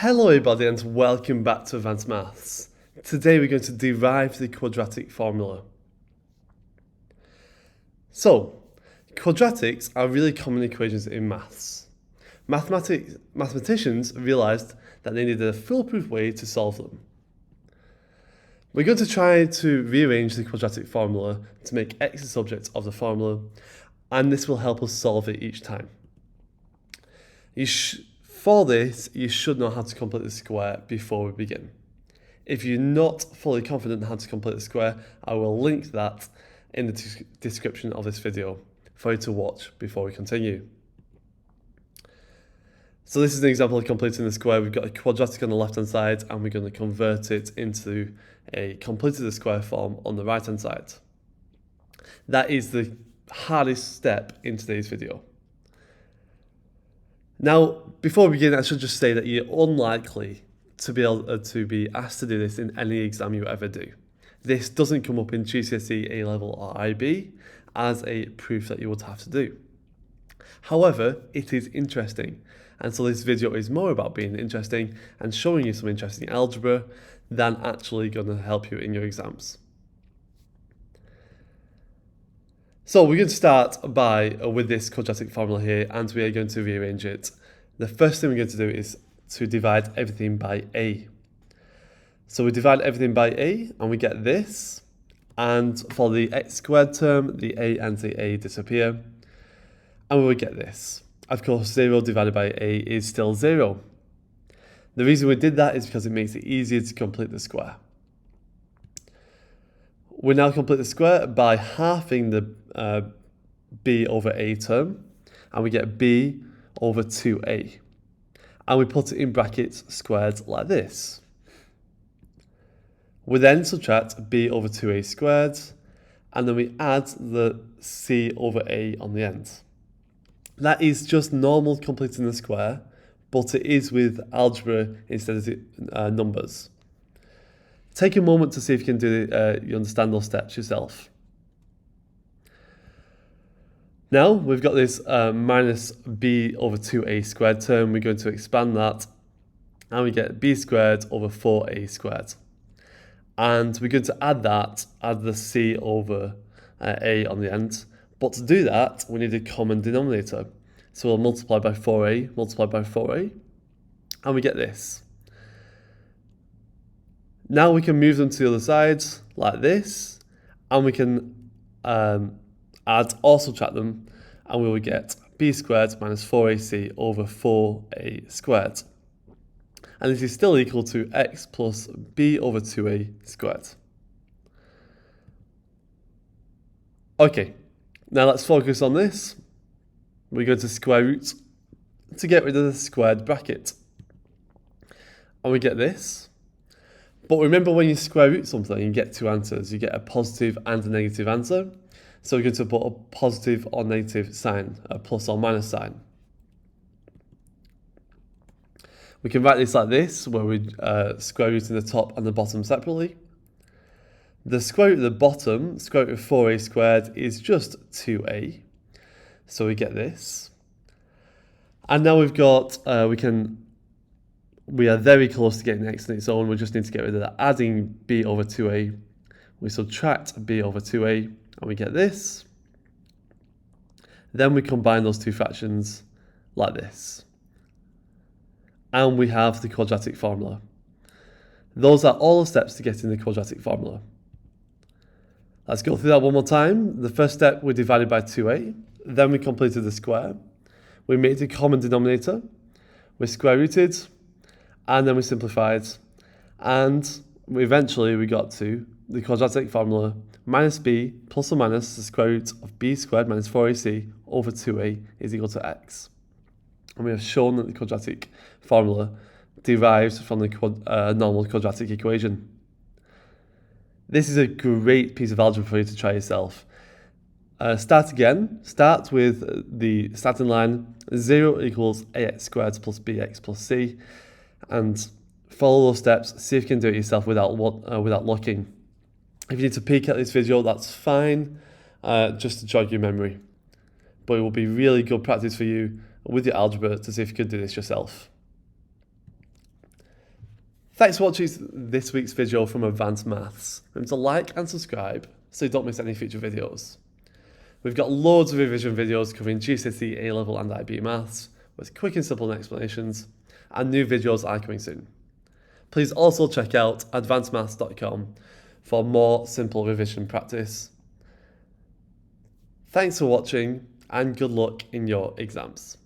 Hello everybody and welcome back to Advanced Maths. Today we're going to derive the quadratic formula. So, quadratics are really common equations in maths. Mathematicians realised that they needed a foolproof way to solve them. We're going to try to rearrange the quadratic formula to make x the subject of the formula, and this will help us solve it each time. For this, you should know how to complete the square before we begin. If you're not fully confident in how to complete the square, I will link that in the description of this video for you to watch before we continue. So this is an example of completing the square. We've got a quadratic on the left hand side and we're going to convert it into a completed the square form on the right hand side. That is the hardest step in today's video. Now, before we begin, I should just say that you're unlikely to be able to be asked to do this in any exam you ever do. This doesn't come up in GCSE, A-level or IB as a proof that you would have to do. However, it is interesting, and so this video is more about being interesting and showing you some interesting algebra than actually going to help you in your exams. So we're going to start with this quadratic formula here, and we are going to rearrange it. The first thing we're going to do is to divide everything by a. So we divide everything by a, and we get this. And for the x squared term, the a and the a disappear, and we will get this. Of course, 0 divided by a is still 0. The reason we did that is because it makes it easier to complete the square. We now complete the square by halving the b over a term, and we get b over 2a. And we put it in brackets squared like this. We then subtract b over 2a squared, and then we add the c over a on the end. That is just normal completing the square, but it is with algebra instead of numbers. Take a moment to see if you can you understand those steps yourself. Now we've got this minus b over 2a squared term. We're going to expand that, and we get b squared over 4a squared. And we're going to add the c over a on the end. But to do that, we need a common denominator. So we'll multiply by 4a, and we get this. Now we can move them to the other side like this, and we can add or subtract them, and we will get b squared minus 4ac over 4a squared. And this is still equal to x plus b over 2a squared. Okay, now let's focus on this. We're going to square root to get rid of the squared bracket. And we get this. But remember, when you square root something, you get two answers. You get a positive and a negative answer. So we're going to put a positive or negative sign, a plus or minus sign. We can write this like this, where we square root in the top and the bottom separately. The square root of the bottom, square root of 4a squared, is just 2a. So we get this. And now we've got, we are very close to getting x on its own. We just need to get rid of that. Adding b over 2a, we subtract b over 2a, and we get this. Then we combine those two fractions like this. And we have the quadratic formula. Those are all the steps to getting the quadratic formula. Let's go through that one more time. The first step, we divided by 2a. Then we completed the square. We made a common denominator. We square rooted. And then we simplified, and eventually we got to the quadratic formula, minus b plus or minus the square root of b squared minus 4ac over 2a is equal to x. And we have shown that the quadratic formula derives from the normal quadratic equation. This is a great piece of algebra for you to try yourself. Start again. Start with the starting line, 0 equals ax squared plus bx plus c. And follow those steps, see if you can do it yourself without looking. If you need to peek at this video, that's fine, just to jog your memory. But it will be really good practice for you with your algebra to see if you can do this yourself. Thanks for watching this week's video from Advanced Maths. Remember to like and subscribe so you don't miss any future videos. We've got loads of revision videos covering GCSE, A-Level and IB Maths with quick and simple explanations, and new videos are coming soon. Please also check out advancedmaths.com for more simple revision practice. Thanks for watching and good luck in your exams.